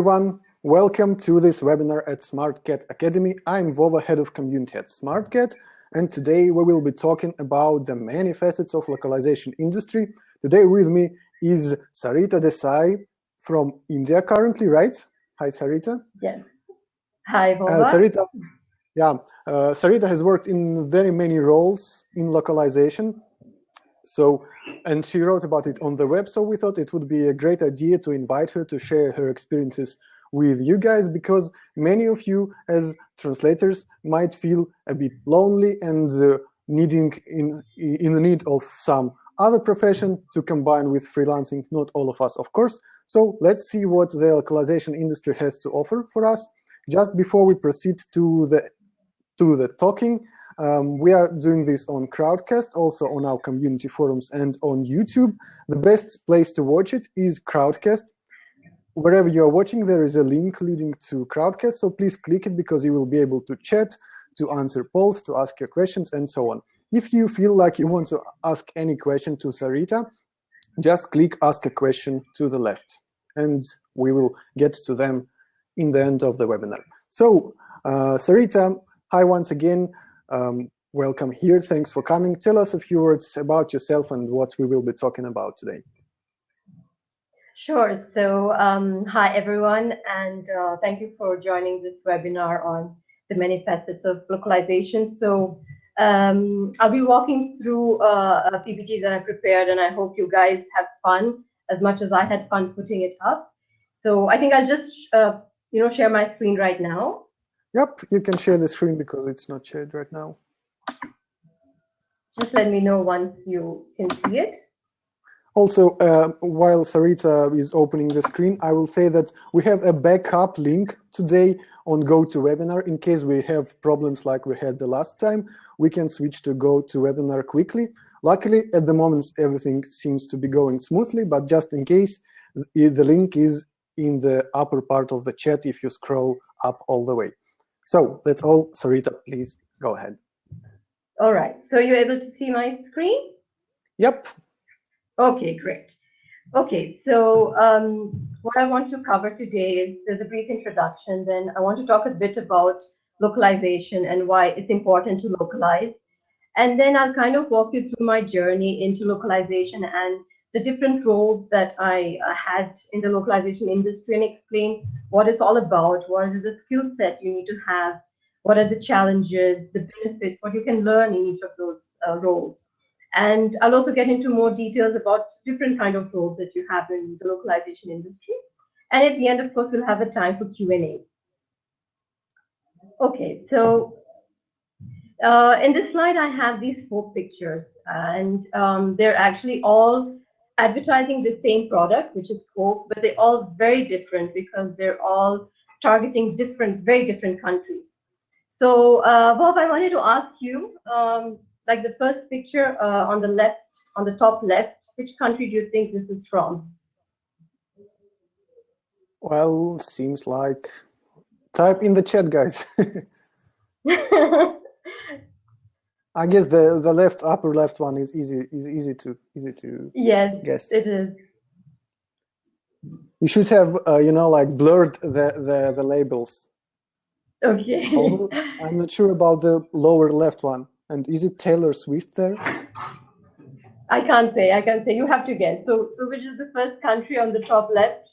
everyone, welcome to this webinar at SmartCat Academy. I'm Vova, Head of Community at SmartCat, and today we will be talking about the many facets of localization industry. Today with me is Sarita Desai from India currently, right? Hi, Sarita. Yes. Hi, Vova. Sarita has worked in very many roles in localization. And she wrote about it on the web, so we thought it would be a great idea to invite her to share her experiences with you guys, because many of you as translators might feel a bit lonely and in the need of some other profession to combine with freelancing. Not all of us, of course. So let's see what the localization industry has to offer for us. Just before we proceed to the talking, we are doing this on Crowdcast, also on our community forums and on YouTube. The best place to watch it is Crowdcast. Wherever you are watching, there is a link leading to Crowdcast, so please click it because you will be able to chat, to answer polls, to ask your questions, and so on. If you feel like you want to ask any question to Sarita, just click Ask a Question to the left, and we will get to them in the end of the webinar. So, Sarita, hi once again. Welcome here. Thanks for coming. Tell us a few words about yourself and what we will be talking about today. Sure. So, hi everyone, and thank you for joining this webinar on the many facets of localization. So, I'll be walking through a PPT that I prepared, and I hope you guys have fun as much as I had fun putting it up. So, I think I'll just share my screen right now. Yep, you can share the screen because it's not shared right now. Just let me know once you can see it. Also, while Sarita is opening the screen, I will say that we have a backup link today on GoToWebinar. In case we have problems like we had the last time, we can switch to GoToWebinar quickly. Luckily, at the moment, everything seems to be going smoothly, but just in case, the link is in the upper part of the chat if you scroll up all the way. So that's all. Sarita, please go ahead. All right. So you're able to see my screen? Yep. Okay, great. Okay, so what I want to cover today is there's a brief introduction. Then I want to talk a bit about localization and why it's important to localize. And then I'll kind of walk you through my journey into localization and the different roles that I had in the localization industry, and explain what it's all about, what is the skill set you need to have, what are the challenges, the benefits, what you can learn in each of those roles. And I'll also get into more details about different kind of roles that you have in the localization industry. And at the end, of course, we'll have a time for Q&A. Okay, so in this slide, I have these 4 pictures, and they're actually all advertising the same product, which is Coke, but they're all very different because they're all targeting very different countries. So, Bob, I wanted to ask you, like the first picture on the left, on the top left, which country do you think this is from? Well, seems like, type in the chat, guys. I guess the upper left one is easy to yes, guess. It is. You should have like blurred the labels. Okay. Although I'm not sure about the lower left one. And is it Taylor Swift there? I can't say. You have to guess. So which is the first country on the top left?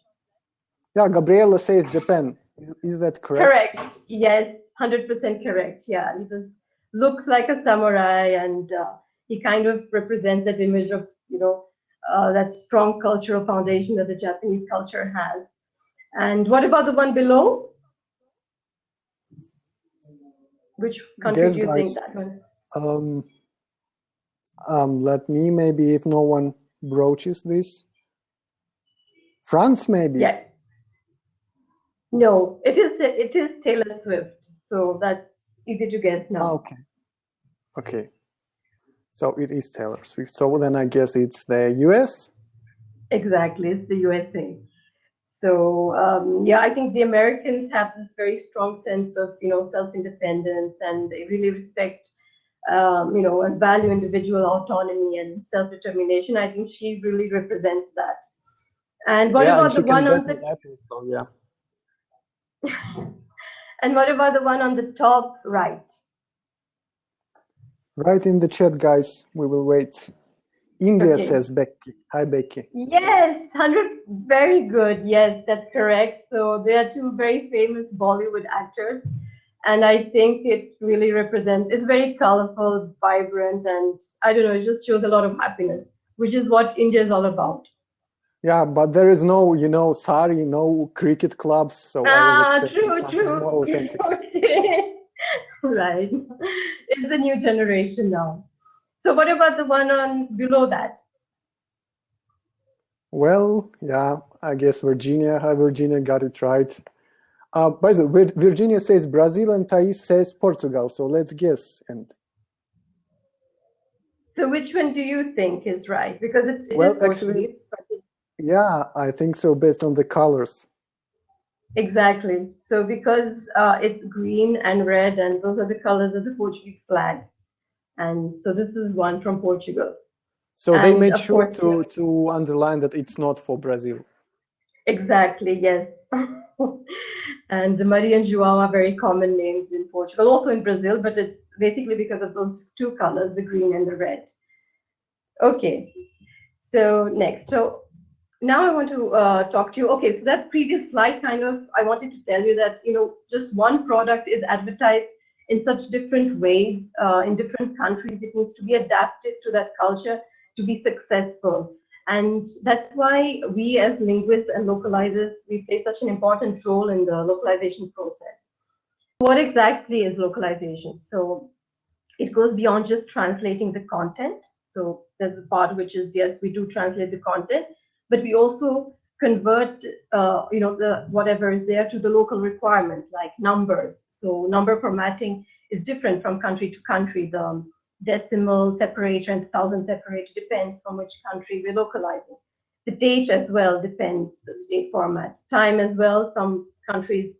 Yeah, Gabriela says Japan. Is that correct? Correct. Yes, 100% correct. Yeah, he just looks like a samurai, and he kind of represents that image of that strong cultural foundation that the Japanese culture has. And what about the one below? Which country do you think that one? Let me, maybe if no one broaches this. France, maybe? Yes. No, it is Taylor Swift. So that's easy to guess now. Okay. So it is Taylor Swift. So then I guess it's the US? Exactly, it's the USA. So yeah, I think the Americans have this very strong sense of self-independence, and they really respect and value individual autonomy and self-determination. I think she really represents that. And what about the one on the yeah. And what about the one on the top right? Write in the chat, guys. We will wait. India Okay. says Becky. Hi, Becky. Yes, 100, very good. Yes, that's correct. So they are two very famous Bollywood actors. And I think it really represents, it's very colorful, vibrant, and I don't know, it just shows a lot of happiness, which is what India is all about. Yeah, but there is no, sari, no cricket clubs, so I was expecting something more authentic. Okay. Right. It's the new generation now. So what about the one on below that? Well, yeah, I guess Virginia. Hi, Virginia, got it right. By the way, Virginia says Brazil and Thais says Portugal, so let's guess. And So which one do you think is right? Because it well, is actually, Portuguese. yeah, I think so based on the colors. Exactly. So because it's green and red, and those are the colors of the Portuguese flag. And so this is one from Portugal. So they And made of sure course, to underline that it's not for Brazil. exactly, yes. And Maria and João are very common names in Portugal, also in Brazil, but it's basically because of those two colors, the green and the red. Okay, so next. So now I want to talk to you. Okay, so that previous slide kind of, I wanted to tell you that, just one product is advertised in such different ways in different countries. It needs to be adapted to that culture to be successful. And that's why we as linguists and localizers, we play such an important role in the localization process. What exactly is localization? So it goes beyond just translating the content. So there's a part which is, yes, we do translate the content, but we also convert, the whatever is there to the local requirement, like numbers. So number formatting is different from country to country. The decimal separator and thousand separator depends on which country we're localizing. The date as well depends, the date format. Time as well, some countries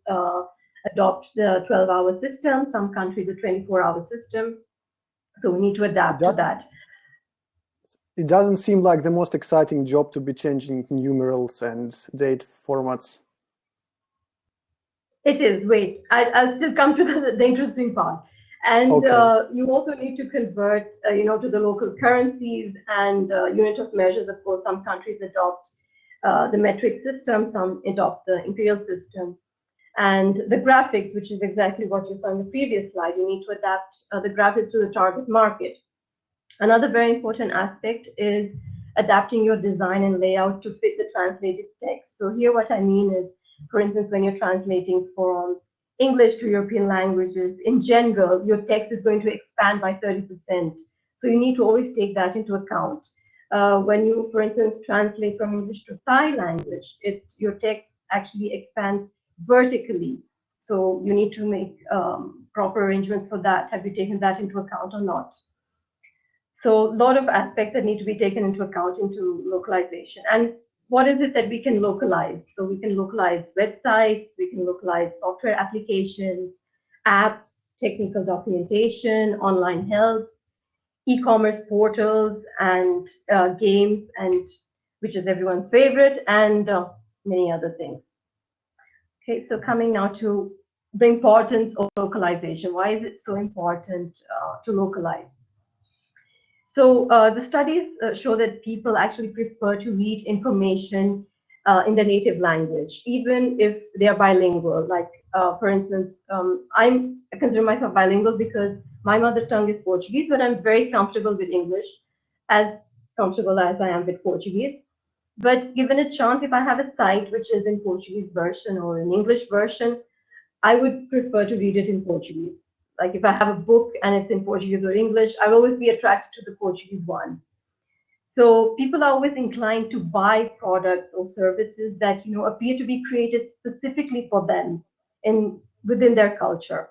adopt the 12-hour system, some countries the 24-hour system. So we need to adapt to that. It doesn't seem like the most exciting job to be changing numerals and date formats. It is. Wait, I'll still come to the interesting part. And Okay. you also need to convert, to the local currencies and unit of measures. Of course, some countries adopt the metric system, some adopt the imperial system. And the graphics, which is exactly what you saw in the previous slide, you need to adapt the graphics to the target market. Another very important aspect is adapting your design and layout to fit the translated text. So here what I mean is, for instance, when you're translating from English to European languages, in general, your text is going to expand by 30%. So you need to always take that into account. When you, for instance, translate from English to Thai language, your text actually expands vertically. So you need to make proper arrangements for that. Have you taken that into account or not? So a lot of aspects that need to be taken into account into localization. And what is it that we can localize? So we can localize websites, we can localize software applications, apps, technical documentation, online health, e-commerce portals, and games, and which is everyone's favorite, and many other things. Okay, so coming now to the importance of localization. Why is it so important to localize? So the studies show that people actually prefer to read information in their native language, even if they are bilingual. Like, for instance, I consider myself bilingual because my mother tongue is Portuguese, but I'm very comfortable with English, as comfortable as I am with Portuguese. But given a chance, if I have a site which is in Portuguese version or an English version, I would prefer to read it in Portuguese. Like if I have a book and it's in Portuguese or English, I will always be attracted to the Portuguese one. So people are always inclined to buy products or services that appear to be created specifically for them within their culture.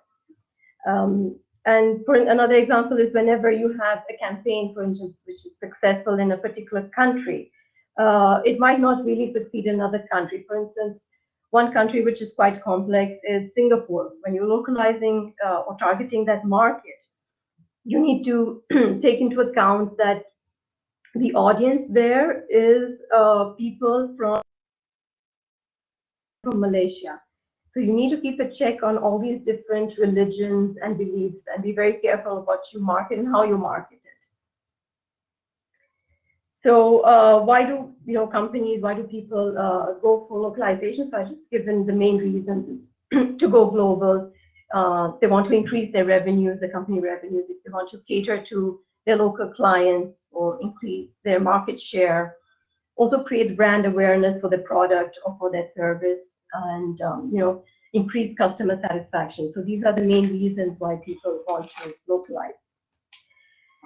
And for another example is whenever you have a campaign, for instance, which is successful in a particular country, it might not really succeed in another country. For instance, one country which is quite complex is Singapore. When you're localizing or targeting that market, you need to take into account that the audience there is people from Malaysia. So you need to keep a check on all these different religions and beliefs and be very careful what you market and how you market it. So why do companies, why do people go for localization? So I just given the main reasons to go global. They want to increase their revenues, the company revenues. If they want to cater to their local clients or increase their market share, also create brand awareness for the product or for their service, and increase customer satisfaction. So these are the main reasons why people want to localize.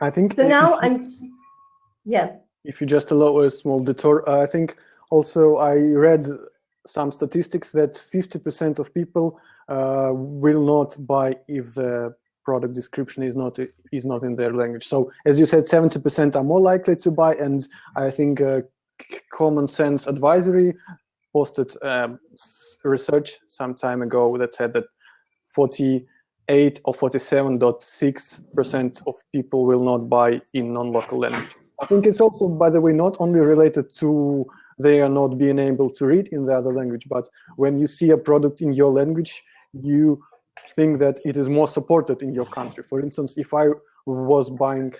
I think So now yeah. If you just allow a small detour, I think also I read some statistics that 50% of people will not buy if the product description is not in their language. So as you said, 70% are more likely to buy, and I think Common Sense Advisory posted research some time ago that said that 48 or 47.6% of people will not buy in non-local language. I think it's also, by the way, not only related to they are not being able to read in the other language, but when you see a product in your language, you think that it is more supported in your country. For instance, if I were buying,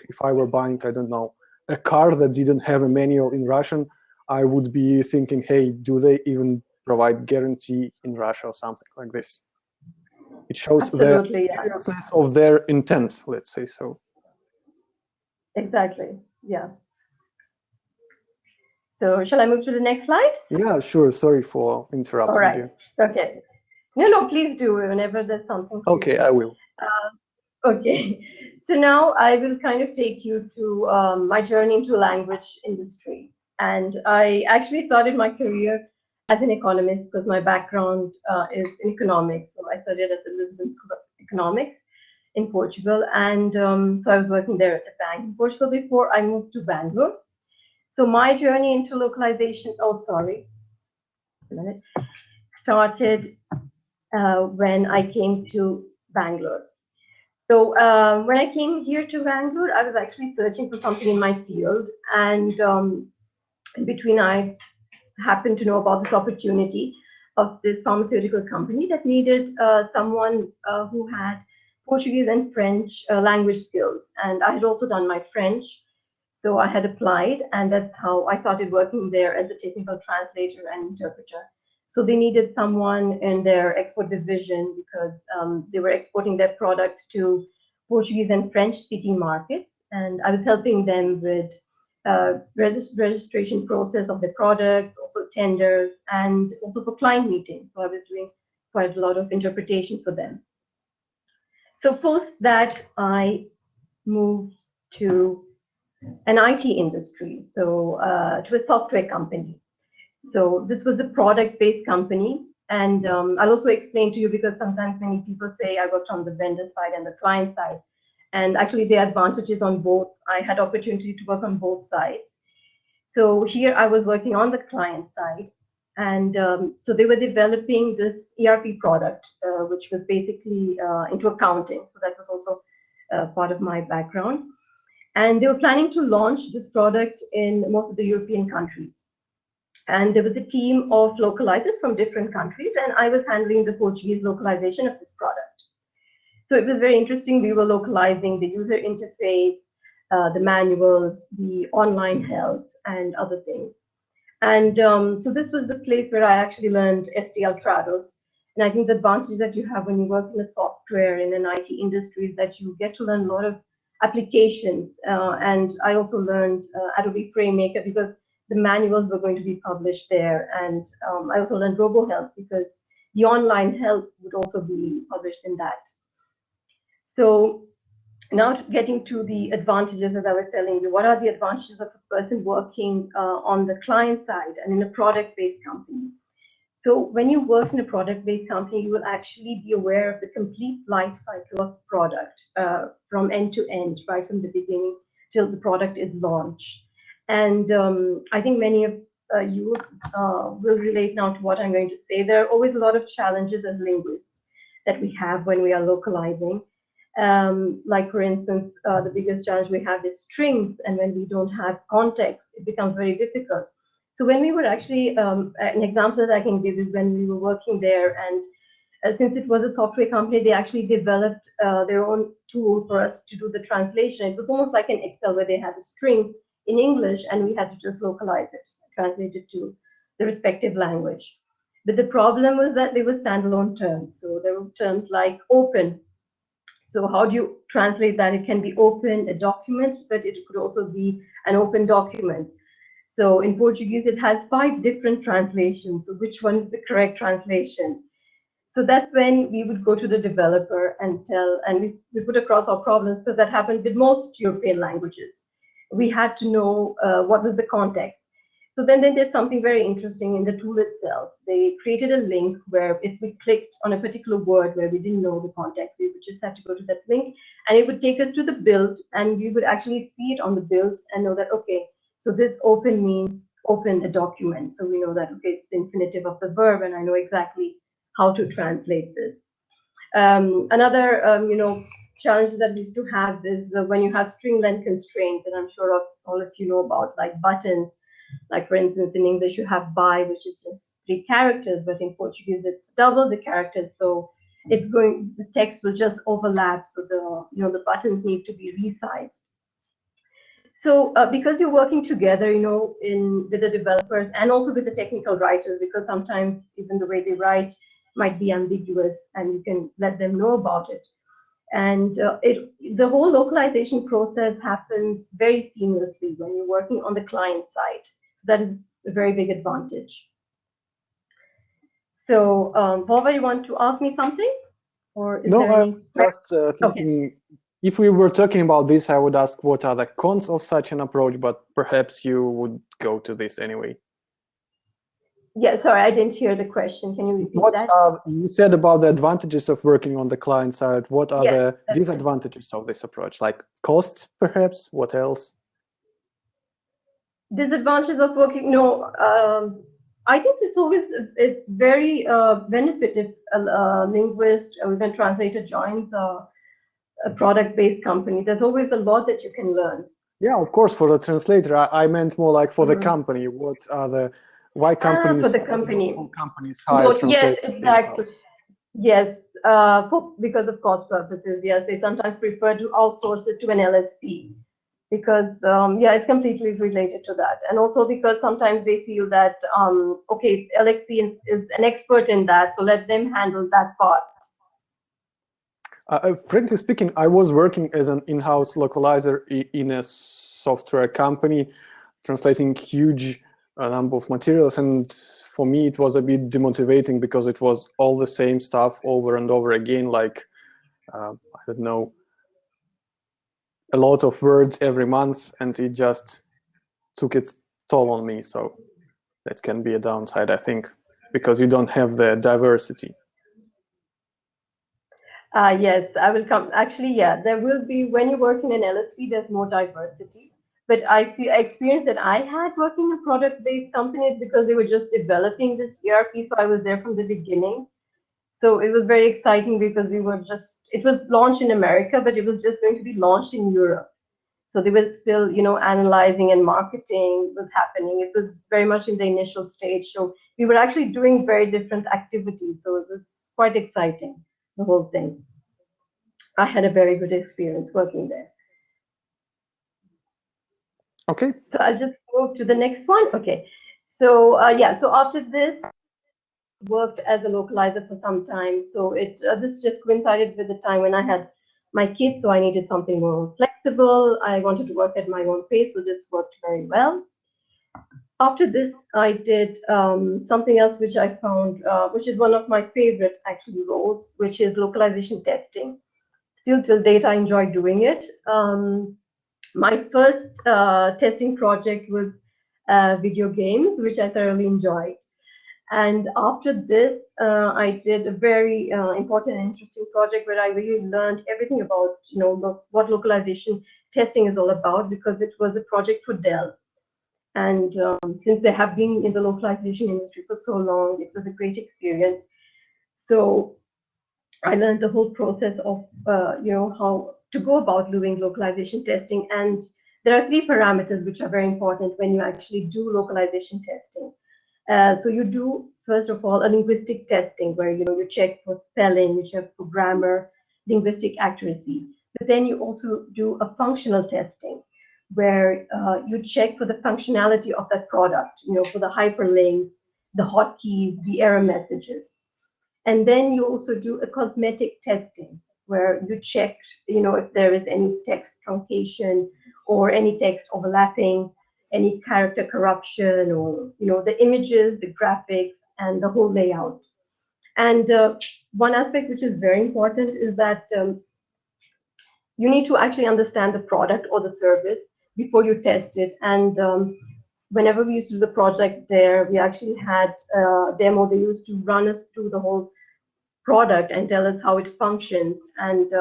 I don't know, a car that didn't have a manual in Russian, I would be thinking, hey, do they even provide guarantee in Russia or something like this? It shows the seriousness of their intent, let's say so. Exactly, yeah. So shall I move to the next slide? Yeah, sure. Sorry for interrupting. All right. You. Okay. No, please do whenever there's something. Okay, I will. Okay. So now I will kind of take you to my journey into language industry. And I actually started my career as an economist because my background is in economics. So I studied at the Lisbon School of Economics in Portugal. And so I was working there at the bank in Portugal before I moved to Bangalore. So my journey into localization, started when I came to Bangalore. So when I came here to Bangalore, I was actually searching for something in my field. And in between, I happened to know about this opportunity of this pharmaceutical company that needed someone who had Portuguese and French language skills. And I had also done my French. So I had applied, and that's how I started working there as a technical translator and interpreter. So they needed someone in their export division because they were exporting their products to Portuguese and French-speaking markets, and I was helping them with registration process of the products, also tenders, and also for client meetings. So I was doing quite a lot of interpretation for them. So post that, I moved to an IT industry, so to a software company. So this was a product-based company. And I'll also explain to you because sometimes many people say I worked on the vendor side and the client side. And actually there are advantages on both. I had opportunity to work on both sides. So here I was working on the client side. And so they were developing this ERP product, which was basically into accounting. So that was also part of my background. And they were planning to launch this product in most of the European countries. And there was a team of localizers from different countries, and I was handling the Portuguese localization of this product. So it was very interesting. We were localizing the user interface, the manuals, the online help, and other things. And so this was the place where I actually learned STL travels. And I think the advantage that you have when you work in a software in an IT industry is that you get to learn a lot of applications. And I also learned Adobe FrameMaker because the manuals were going to be published there. And I also learned RoboHelp because the online help would also be published in that. So now getting to the advantages, as I was telling you, what are the advantages of a person working on the client side and in a product-based company? So when you work in a product-based company, you will actually be aware of the complete life cycle of product from end to end, right from the beginning till the product is launched. And I think many of you will relate now to what I'm going to say. There are always a lot of challenges as linguists that we have when we are localizing. Like for instance, the biggest challenge we have is strings, and when we don't have context, it becomes very difficult. So when we were actually, an example that I can give is when we were working there and since it was a software company, they actually developed their own tool for us to do the translation. It was almost like an Excel where they had the strings in English and we had to just localize it, translate it to the respective language. But the problem was that they were standalone terms. So there were terms like open. So how do you translate that? It can be open, a document, but it could also be an open document. So in Portuguese, it has 5 different translations. So which one is the correct translation? So that's when we would go to the developer and tell, and we put across our problems, because that happened with most European languages. We had to know what was the context. So then they did something very interesting in the tool itself. They created a link where if we clicked on a particular word where we didn't know the context, we would just have to go to that link and it would take us to the build and we would actually see it on the build and know that, okay, so this open means open a document. So we know that, okay, it's the infinitive of the verb and I know exactly how to translate this. Another, challenge that we used to have is when you have string length constraints, and I'm sure all of you know about like buttons. Like for instance, in English you have by, which is just 3 characters, but in Portuguese it's double the characters. So the text will just overlap. So the buttons need to be resized. So because you're working together, with the developers and also with the technical writers, because sometimes even the way they write might be ambiguous, and you can let them know about it. And the whole localization process happens very seamlessly when you're working on the client side. So that is a very big advantage. So, Vova, you want to ask me something? Or is No, there I any... was just thinking, if we were talking about this, I would ask what are the cons of such an approach, but perhaps you would go to this anyway. Yeah, sorry, I didn't hear the question. Can you repeat that? You said about the advantages of working on the client side. What are the disadvantages of this approach? Like costs, perhaps? What else? Disadvantages of working? No, I think it's very benefit if a linguist or even translator joins a product-based company. There's always a lot that you can learn. Yeah, of course, for the translator. I meant more like for the company. What are why companies, for the company. companies hire translators? Yes, exactly. Yes, because of cost purposes. Yes, they sometimes prefer to outsource it to an LSP because, it's completely related to that. And also because sometimes they feel that, okay, LXP is an expert in that, so let them handle that part. Frankly speaking, I was working as an in-house localizer in a software company, translating huge number of materials, and for me it was a bit demotivating because it was all the same stuff over and over again, like I don't know, a lot of words every month, and it just took its toll on me. So that can be a downside, I think, because you don't have the diversity. Yes, I will come. Actually, yeah, there will be, when you work in an LSP, there's more diversity. But I feel experience that I had working in product-based companies because they were just developing this ERP, so I was there from the beginning. So it was very exciting because it was launched in America, but it was just going to be launched in Europe. So they were still, analyzing and marketing was happening. It was very much in the initial stage. So we were actually doing very different activities. So it was quite exciting, the whole thing. I had a very good experience working there. Okay. So I'll just move to the next one. Okay. So so after this, worked as a localizer for some time. So this just coincided with the time when I had my kids, so I needed something more flexible. I wanted to work at my own pace, so this worked very well. After this, I did something else which I found, which is one of my favorite actually roles, which is localization testing. Still till date, I enjoy doing it. My first testing project was video games, which I thoroughly enjoyed. And after this, I did a very important and interesting project where I really learned everything about, what localization testing is all about, because it was a project for Dell. And since they have been in the localization industry for so long, it was a great experience. So I learned the whole process of, how to go about doing localization testing. And there are 3 parameters which are very important when you actually do localization testing. So you do first of all, a linguistic testing where you check for spelling, you check for grammar, linguistic accuracy. But then you also do a functional testing where you check for the functionality of that product, for the hyperlinks, the hotkeys, the error messages. And then you also do a cosmetic testing where you check, if there is any text truncation or any text overlapping, any character corruption, or, the images, the graphics, and the whole layout. And one aspect which is very important is that you need to actually understand the product or the service before you test it. And whenever we used to do the project there, we actually had a demo. They used to run us through the whole product and tell us how it functions. And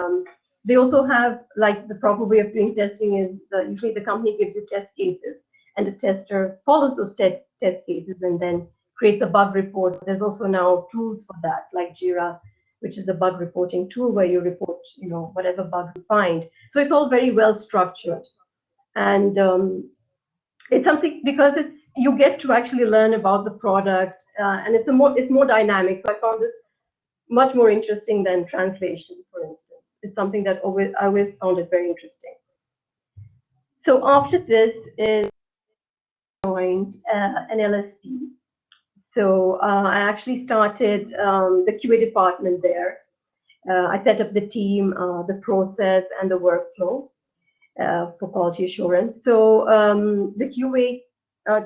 they also have, like, the proper way of doing testing is usually the company gives you test cases, and the tester follows those test cases and then creates a bug report. There's also now tools for that, like Jira, which is a bug reporting tool where you report, whatever bugs you find. So it's all very well structured. And it's something, because you get to actually learn about the product, and it's more dynamic. So I found this much more interesting than translation, for instance. It's something that I always found it very interesting. So after this is joined an LSP. So I actually started the QA department there. I set up the team, the process, and the workflow for quality assurance. So the QA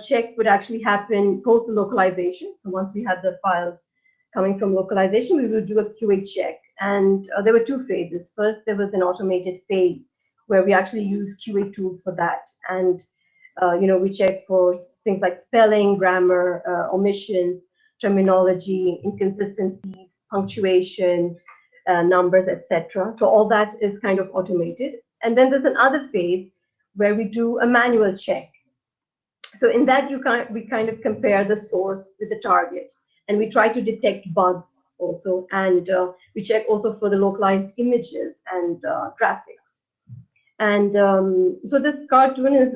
check would actually happen post the localization. So once we had the files coming from localization, we would do a QA check. And there were two phases. First, there was an automated phase where we actually use QA tools for that. And we check for things like spelling, grammar, omissions, terminology, inconsistencies, punctuation, numbers, etc. So all that is kind of automated. And then there's another phase where we do a manual check. So in that, we kind of compare the source with the target, and we try to detect bugs also, and we check also for the localized images and graphics. And so this cartoon is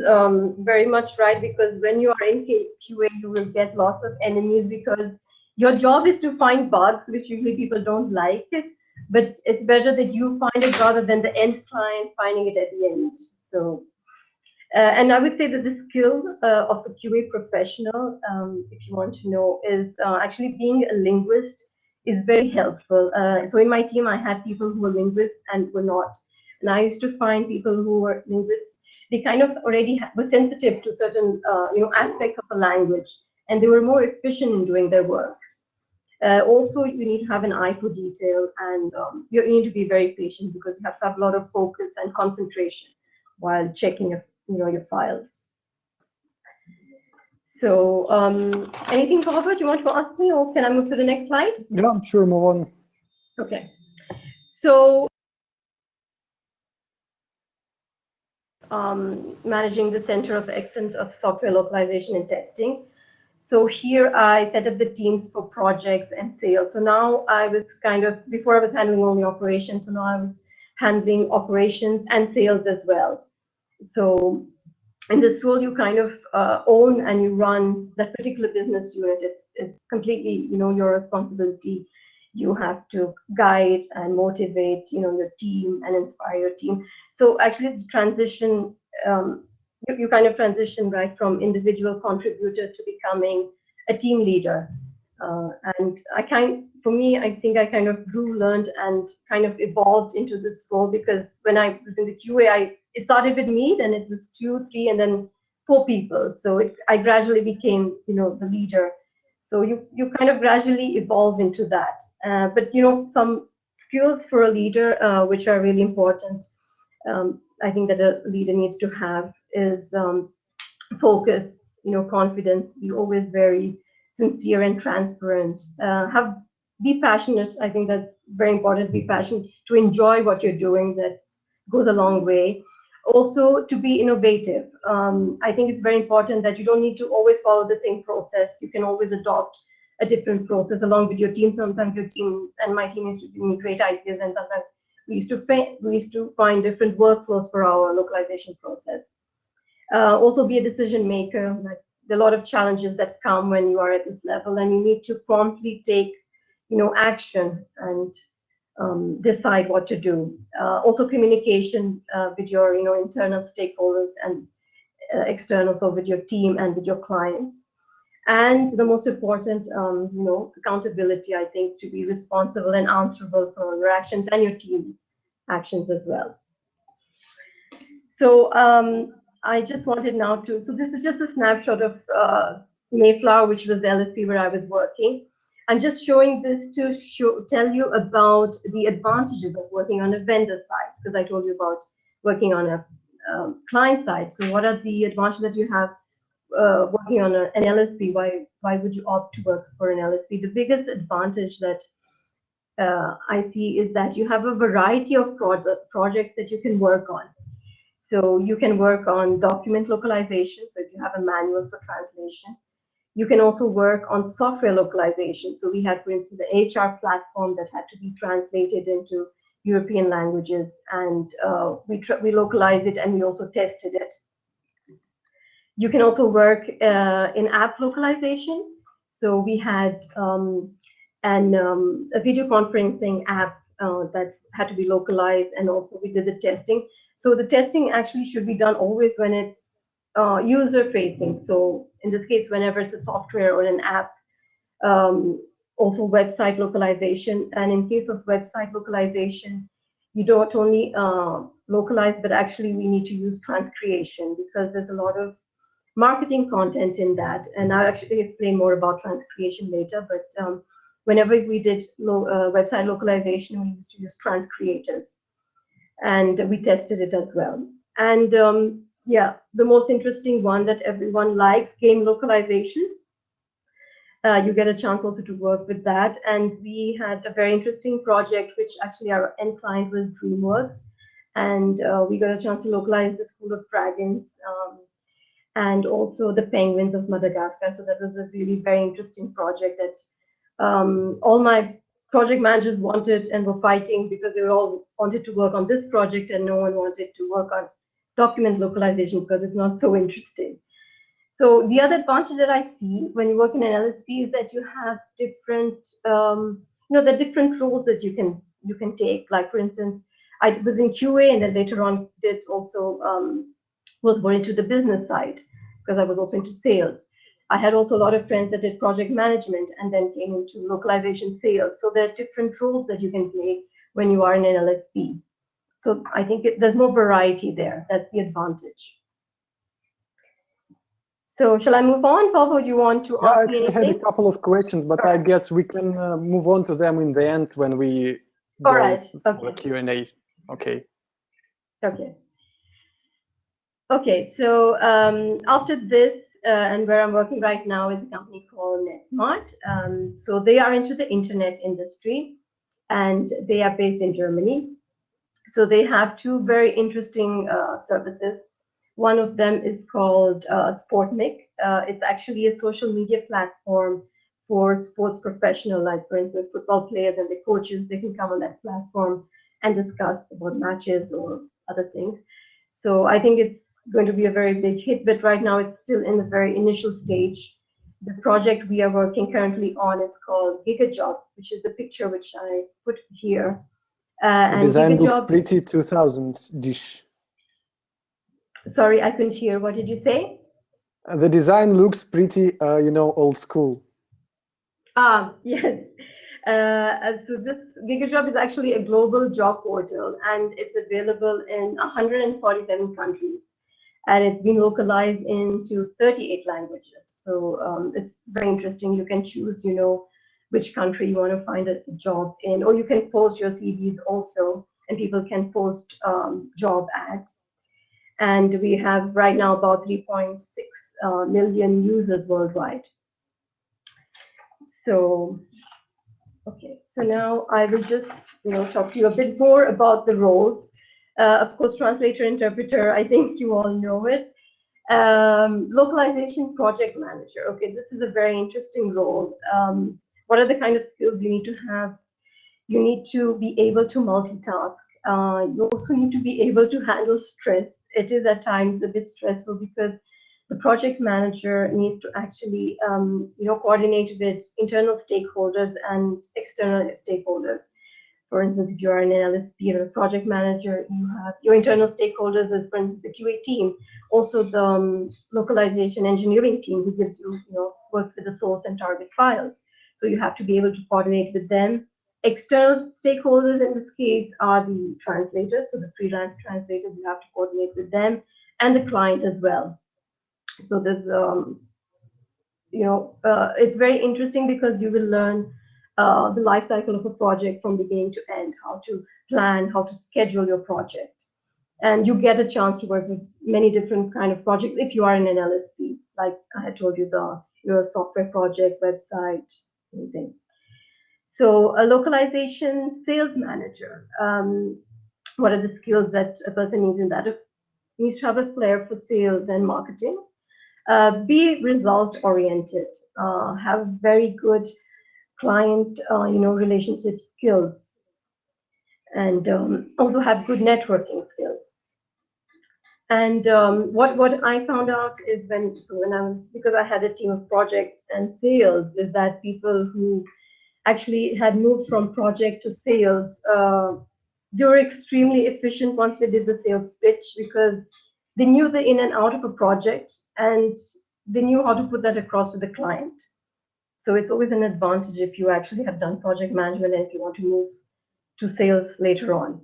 very much right, because when you are in QA, you will get lots of enemies, because your job is to find bugs, which usually people don't like it, but it's better that you find it rather than the end client finding it at the end. So, and I would say that the skill of a QA professional, if you want to know, is actually being a linguist is very helpful. So in my team, I had people who were linguists and were not. And I used to find people who were linguists, they kind of already were sensitive to certain aspects of the language, and they were more efficient in doing their work. Also, you need to have an eye for detail, and you need to be very patient, because you have to have a lot of focus and concentration while checking your files. So, anything, Robert, you want to ask me, or can I move to the next slide? Yeah, I'm sure, move on. Okay. So, managing the Center of Excellence of Software Localization and Testing. So here I set up the teams for projects and sales. So now I was before I was handling only operations, so now I was handling operations and sales as well. So in this role, you kind of own and you run that particular business unit. It's completely, your responsibility. You have to guide and motivate, your team and inspire your team. So actually, the transition, you kind of transition right from individual contributor to becoming a team leader. And for me, I think I kind of grew, learned, and kind of evolved into this role, because when I was in the QA, it started with me, then it was 2, 3, and then 4 people. So I gradually became, the leader. So you kind of gradually evolve into that. But some skills for a leader, which are really important, I think that a leader needs to have is focus, confidence. Be always very sincere and transparent. Be passionate. I think that's very important. Be passionate, to enjoy what you're doing. That goes a long way. Also, to be innovative. I think it's very important that you don't need to always follow the same process. You can always adopt a different process along with your team. Sometimes your team and my team used to give me great ideas, and sometimes we used to find different workflows for our localization process. Also, be a decision maker. Like there are a lot of challenges that come when you are at this level, and you need to promptly take, action and decide what to do. Also, communication with your, internal stakeholders and external, so with your team and with your clients. And the most important, accountability, I think, to be responsible and answerable for your actions and your team actions as well. So I just wanted now to, so this is just a snapshot of Mayflower, which was the LSP where I was working. I'm just showing this to tell you about the advantages of working on a vendor side, because I told you about working on a client side. So what are the advantages that you have working on an LSP? Why would you opt to work for an LSP? The biggest advantage that I see is that you have a variety of projects that you can work on. So you can work on document localization. So if you have a manual for translation, you can also work on software localization. So we had, for instance, the HR platform that had to be translated into European languages, and we localized it and we also tested it. You can also work in app localization. So we had a video conferencing app that had to be localized, and also we did the testing. So the testing actually should be done always when it's user facing. So in this case, whenever it's a software or an app, also website localization. And in case of website localization, you don't only localize, but actually we need to use transcreation, because there's a lot of marketing content in that. And I'll actually explain more about transcreation later. But whenever we did website localization, we used to use transcreators, and we tested it as well. And yeah, the most interesting one that everyone likes, game localization. You get a chance also to work with that. And we had a very interesting project, which actually our end client was DreamWorks. And we got a chance to localize the School of Dragons and also the penguins of Madagascar. So that was a really very interesting project that all my project managers wanted and were fighting, because they all wanted to work on this project and no one wanted to work on document localization because it's not so interesting. So the other advantage that I see when you work in an LSP is that you have different, the different roles that you can take. Like, for instance, I was in QA, and then later on did also was more into the business side, because I was also into sales. I had also a lot of friends that did project management and then came into localization sales. So there are different roles that you can play when you are in an LSP. So I think there's more variety there. That's the advantage. So shall I move on, Paul, or do you want to ask me anything? I had a couple of questions, but I guess we can move on to them in the end when we go for the Q&A. Okay. Okay, so after this, and where I'm working right now is a company called NetSmart. So they are into the internet industry, and they are based in Germany. So they have two very interesting services. One of them is called Sportnik. It's actually a social media platform for sports professionals, like, for instance, football players and the coaches. They can come on that platform and discuss about matches or other things. So I think it's going to be a very big hit, but right now it's still in the very initial stage. The project we are working currently on is called GigaJob, which is the picture which I put here. The design looks pretty 2000-ish. Sorry, I couldn't hear. What did you say? The design looks pretty, old school. Yes. So this GigaJob is actually a global job portal, and it's available in 147 countries, and it's been localized into 38 languages. So it's very interesting. You can choose, which country you want to find a job in, or you can post your CVs also, and people can post job ads. And we have right now about 3.6 million users worldwide. So, okay, so now I will just talk to you a bit more about the roles. Of course, translator, interpreter, I think you all know it. Localization project manager. Okay, this is a very interesting role. What are the kind of skills you need to have? You need to be able to multitask. You also need to be able to handle stress. It is at times a bit stressful because the project manager needs to actually, coordinate with internal stakeholders and external stakeholders. For instance, if you are an LSP or a project manager, you have your internal stakeholders as, for instance, the QA team, also the localization engineering team who gives you, works with the source and target files. So you have to be able to coordinate with them. External stakeholders in this case are the translators, so the freelance translators, you have to coordinate with them, and the client as well. So there's, it's very interesting because you will learn the life cycle of a project from beginning to end, how to plan, how to schedule your project. And you get a chance to work with many different kind of projects if you are in an LSP, like I had told you, your software project, website, anything. So a localization sales manager, what are the skills that a person needs in that? Needs to have a flair for sales and marketing. Be result oriented, have very good client relationship skills, and also have good networking skills. And what I found out is when I was, because I had a team of projects and sales, is that people who actually had moved from project to sales, they were extremely efficient once they did the sales pitch, because they knew the in and out of a project and they knew how to put that across to the client. So it's always an advantage if you actually have done project management and if you want to move to sales later on.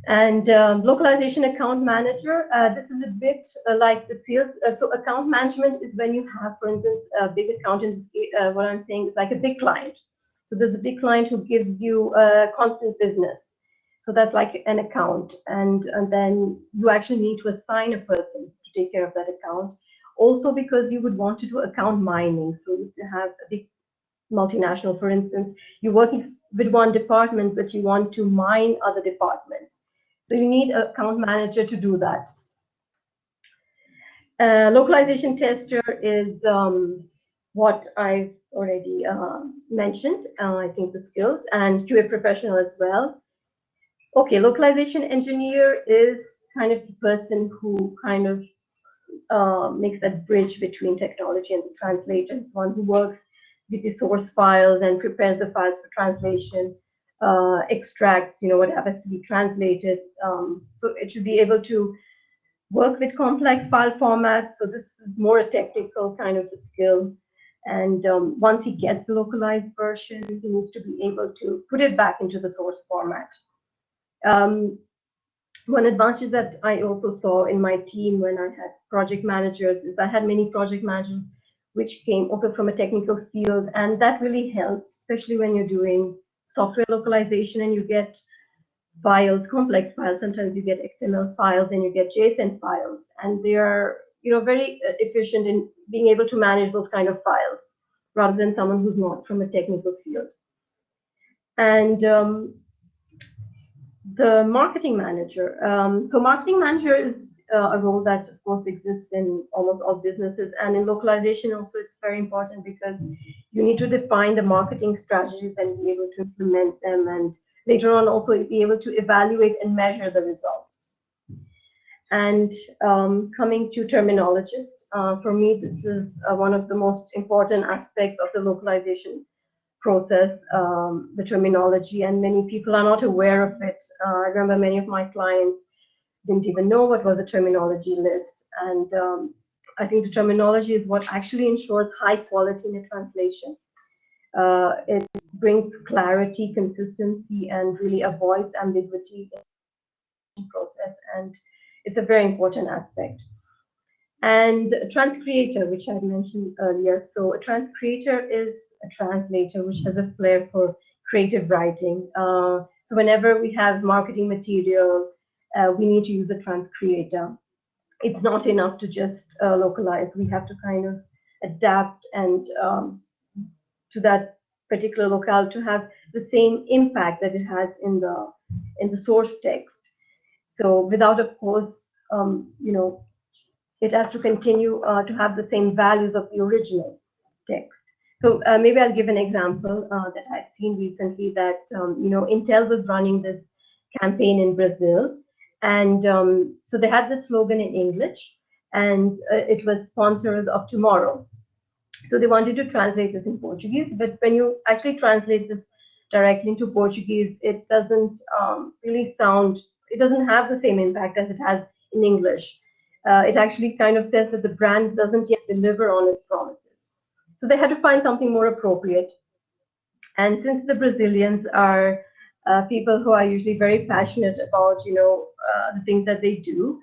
And localization account manager, this is a bit like the sales. So account management is when you have, for instance, a big account. What I'm saying is like a big client. So there's a big client who gives you constant business. So that's like an account. And then you actually need to assign a person to take care of that account. Also because you would want to do account mining. So if you have a big multinational, for instance, you're working with one department, but you want to mine other departments. So you need an account manager to do that. Localization tester is what I've already mentioned, I think the skills, and QA professional as well. Okay, localization engineer is kind of the person who kind of makes that bridge between technology and the translator, one who works with the source files and prepares the files for translation, extracts, what has to be translated. So it should be able to work with complex file formats. So this is more a technical kind of a skill. And once he gets the localized version, he needs to be able to put it back into the source format. One advantage that I also saw in my team when I had project managers is I had many project managers which came also from a technical field, and that really helped, especially when you're doing software localization and you get files, complex files. Sometimes you get XML files and you get JSON files, and they are very efficient in being able to manage those kind of files rather than someone who's not from a technical field. And the marketing manager. So marketing manager is a role that, of course, exists in almost all businesses, and in localization also it's very important because you need to define the marketing strategies and be able to implement them, and later on also be able to evaluate and measure the results. And coming to terminologist, for me this is one of the most important aspects of the localization process, the terminology, and many people are not aware of it. I remember many of my clients didn't even know what was a terminology list, and I think the terminology is what actually ensures high quality in a translation. It brings clarity, consistency, and really avoids ambiguity in the process, and it's a very important aspect. And a transcreator, which I mentioned earlier. So a transcreator is a translator which has a flair for creative writing. So whenever we have marketing material, we need to use a transcreator. It's not enough to just localize. We have to kind of adapt and to that particular locale to have the same impact that it has in the source text. So without, of course, it has to continue to have the same values of the original text. So maybe I'll give an example that I've seen recently that, Intel was running this campaign in Brazil. And so they had the slogan in English. and it was Sponsors of Tomorrow. So they wanted to translate this in Portuguese, but when you actually translate this directly into Portuguese, it doesn't really sound, it doesn't have the same impact as it has in English. It actually kind of says that the brand doesn't yet deliver on its promises. So they had to find something more appropriate. And since the Brazilians are people who are usually very passionate about, the things that they do,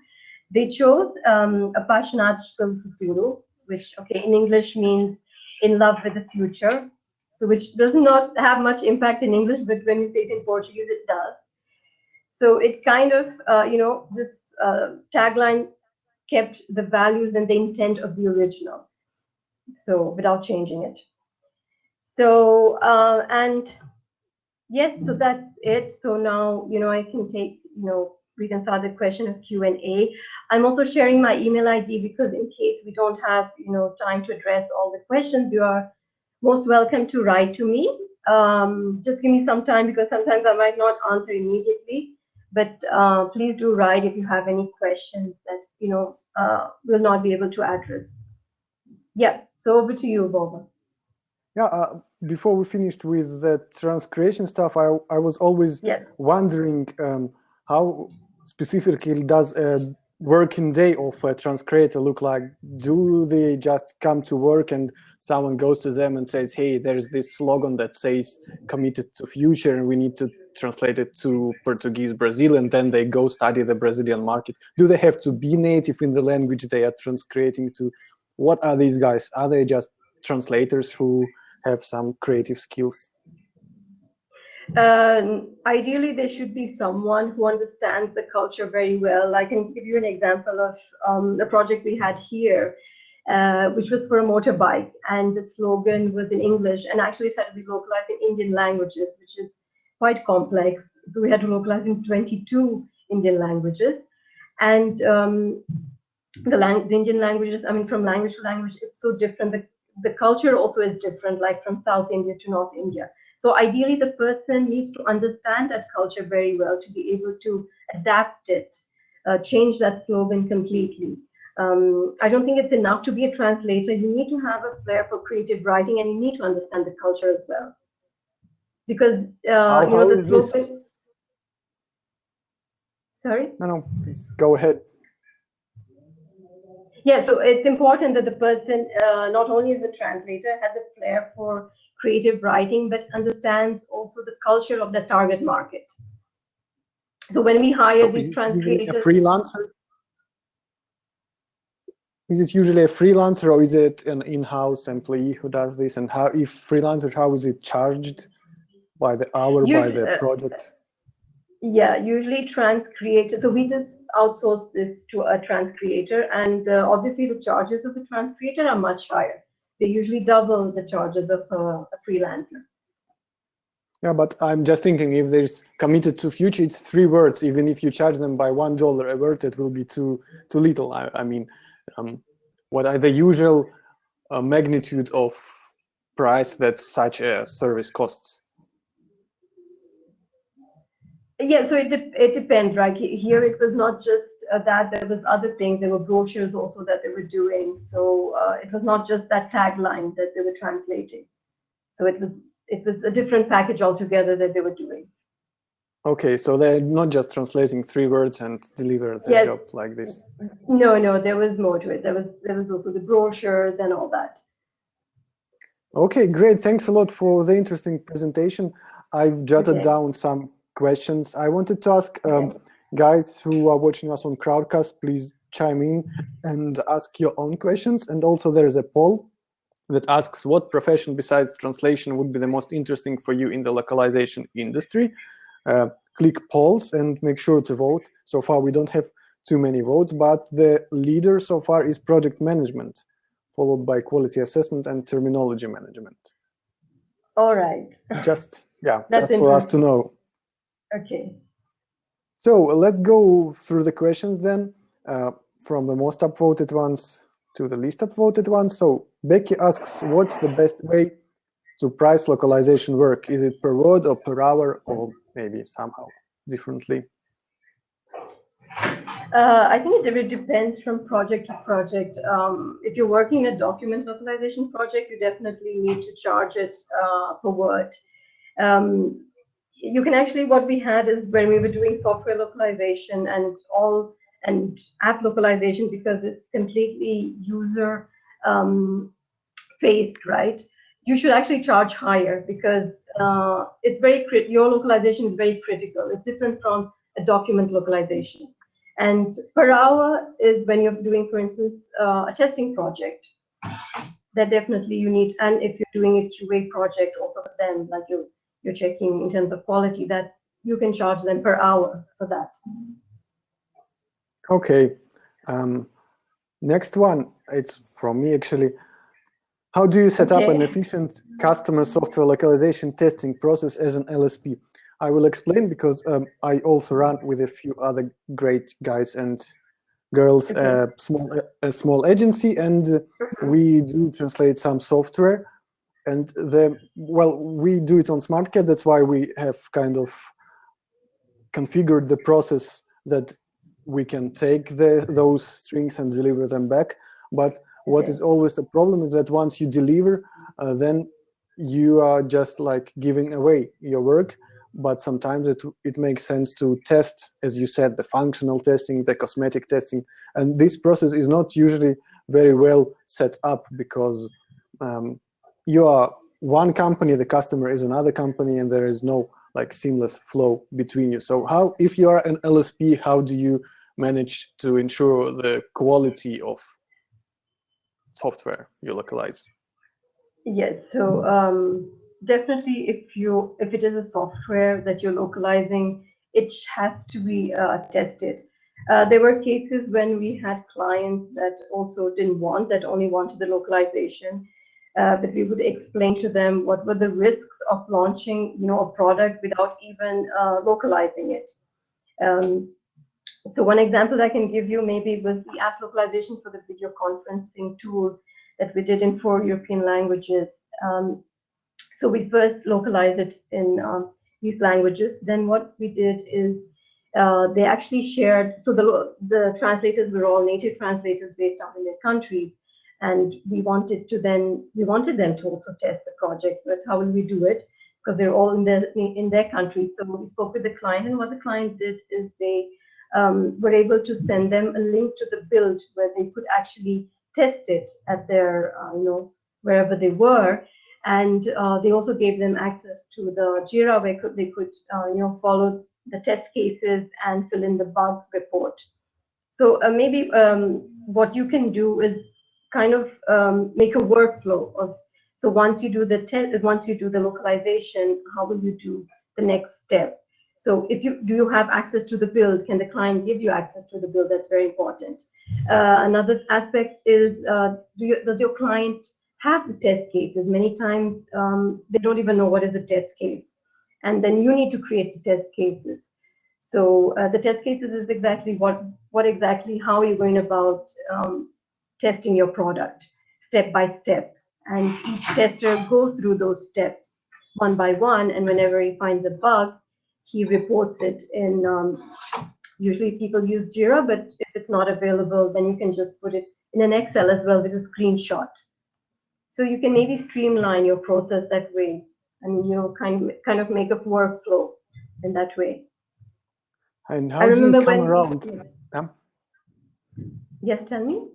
they chose Apaixonados pelo Futuro, which, okay, in English means in love with the future. So, which does not have much impact in English, but when you say it in Portuguese, it does. So, it kind of, this tagline kept the values and the intent of the original. So, without changing it. So, and yes, so that's it. So now, I can take, we can start the question of Q&A. I'm also sharing my email ID because in case we don't have, time to address all the questions, you are most welcome to write to me. Just give me some time because sometimes I might not answer immediately, but please do write if you have any questions that, will not be able to address. Yeah, so over to you, Boba. Yeah, before we finished with the transcreation stuff, I was always wondering how specifically does a working day of a transcreator look like? Do they just come to work and someone goes to them and says, hey, there's this slogan that says committed to future and we need to translate it to Portuguese Brazil, and then they go study the Brazilian market? Do they have to be native in the language they are transcreating to? What are these guys? Are they just translators who have some creative skills? Ideally, there should be someone who understands the culture very well. I can give you an example of a project we had here, which was for a motorbike, and the slogan was in English, and actually it had to be localized in Indian languages, which is quite complex. So we had to localize in 22 Indian languages, and the Indian languages, I mean, from language to language, it's so different. The culture also is different, like from South India to North India. So ideally, the person needs to understand that culture very well to be able to adapt it, change that slogan completely. I don't think it's enough to be a translator. You need to have a flair for creative writing, and you need to understand the culture as well. Because the slogan. This? Sorry? No, please go ahead. Yeah, so it's important that the person not only is a translator, has a flair for creative writing, but understands also the culture of the target market. So when we hire these translators, a freelancer? Is it usually a freelancer or is it an in-house employee who does this? And how, if freelancer, how is it charged? By the hour, by the project? Yeah, usually transcreator. So we just outsource this to a transcreator, and obviously the charges of a transcreator are much higher. They usually double the charges of a freelancer. Yeah, but I'm just thinking if there's committed to future, it's 3 words. Even if you charge them by $1 a word, it will be too little. I mean, what are the usual magnitude of price that such a service costs? Yeah, so it depends, right? Here it was not just that, there was other things. There were brochures also that they were doing. So it was not just that tagline that they were translating. So it was a different package altogether that they were doing. Okay, so they're not just translating 3 words and deliver the job like this. No, there was more to it. There was also the brochures and all that. Okay, great. Thanks a lot for the interesting presentation. I've jotted down some questions. I wanted to ask guys who are watching us on Crowdcast, please chime in and ask your own questions. And also there is a poll that asks what profession besides translation would be the most interesting for you in the localization industry. Click polls and make sure to vote. So far we don't have too many votes, but the leader so far is project management, followed by quality assessment and terminology management. All right. Just for us to know. Okay. So let's go through the questions then, from the most upvoted ones to the least upvoted ones. So Becky asks, what's the best way to price localization work? Is it per word or per hour, or maybe somehow differently? I think it really depends from project to project. If you're working a document localization project, you definitely need to charge it per word. Um, you can actually, what we had is when we were doing software localization and app localization, because it's completely user faced, right? You should actually charge higher because it's your localization is very critical. It's different from a document localization. And per hour is when you're doing, for instance, a testing project. That definitely you need, and if you're doing a QA project also for them, like you're checking in terms of quality, that you can charge them per hour for that. Okay. Next one, it's from me actually. How do you set up an efficient customer software localization testing process as an LSP? I will explain because I also run with a few other great guys and girls, a small agency, and we do translate some software. And we do it on SmartCat. That's why we have kind of configured the process that we can take those strings and deliver them back. But what is always the problem is that once you deliver, then you are just like giving away your work. But sometimes it makes sense to test, as you said, the functional testing, the cosmetic testing. And this process is not usually very well set up because you are one company, the customer is another company, and there is no like seamless flow between you. So if you are an LSP, how do you manage to ensure the quality of software you localize? Yes, so definitely if it is a software that you're localizing, it has to be tested. There were cases when we had clients that also didn't want, that only wanted the localization, but we would explain to them what were the risks of launching, a product without even localizing it. So one example I can give you maybe was the app localization for the video conferencing tool that we did in 4 European languages. So we first localized it in these languages. Then what we did is they actually shared, so the translators were all native translators based out in their countries. And we wanted them to also test the project, but how will we do it? Because they're all in their country. So we spoke with the client, and what the client did is they were able to send them a link to the build where they could actually test it at their, wherever they were. And they also gave them access to the Jira where they could, follow the test cases and fill in the bug report. So maybe what you can do is kind of make a workflow of. So once you do the localization, how will you do the next step? So do you have access to the build? Can the client give you access to the build? That's very important. Another aspect is does your client have the test cases? Many times they don't even know what is a test case, and then you need to create the test cases. So the test cases is exactly how you're going about testing your product step by step, and each tester goes through those steps one by one, and whenever he finds a bug, he reports it in. Usually people use Jira, but if it's not available, then you can just put it in an Excel as well with a screenshot. So you can maybe streamline your process that way, and kind of make a workflow in that way. And how do you come around? Yes, tell me.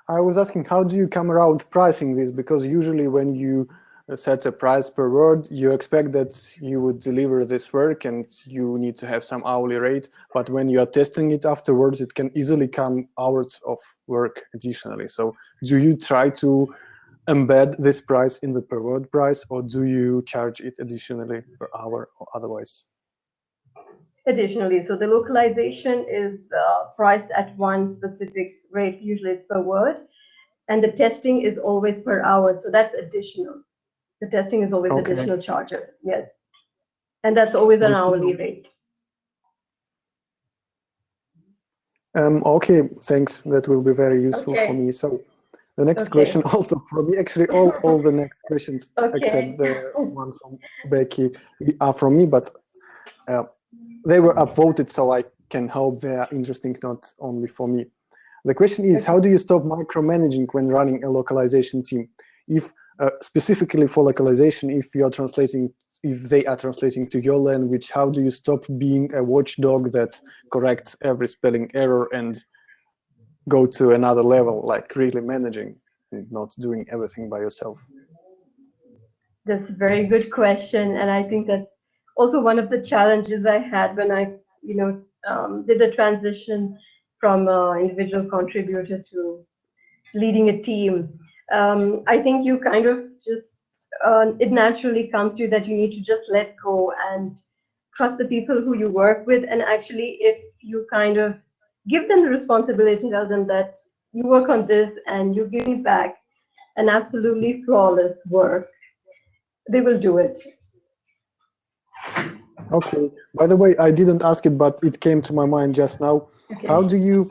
I was asking, how do you come around pricing this? Because usually when you set a price per word, you expect that you would deliver this work and you need to have some hourly rate. But when you are testing it afterwards, it can easily come hours of work additionally. So do you try to embed this price in the per word price, or do you charge it additionally per hour or otherwise? Additionally, so the localization is priced at one specific rate, usually it's per word, and the testing is always per hour, so that's additional. The testing is always additional charges, yes. And that's always an hourly rate. Okay, thanks. That will be very useful for me. So the next question also for me, actually all the next questions except the one from Becky are from me, but they were upvoted, so I can hope they are interesting not only for me. The question is, how do you stop micromanaging when running a localization team? If specifically for localization, if you are translating, if they are translating to your language, how do you stop being a watchdog that corrects every spelling error and go to another level, like really managing and not doing everything by yourself? That's a very good question, and I think that's also one of the challenges I had when I, did the transition from individual contributor to leading a team. I think you kind of just it naturally comes to you that you need to just let go and trust the people who you work with, and actually, if you kind of give them the responsibility, tell them that you work on this and you give me back an absolutely flawless work, they will do it. Okay. By the way, I didn't ask it, but it came to my mind just now. Okay. How do you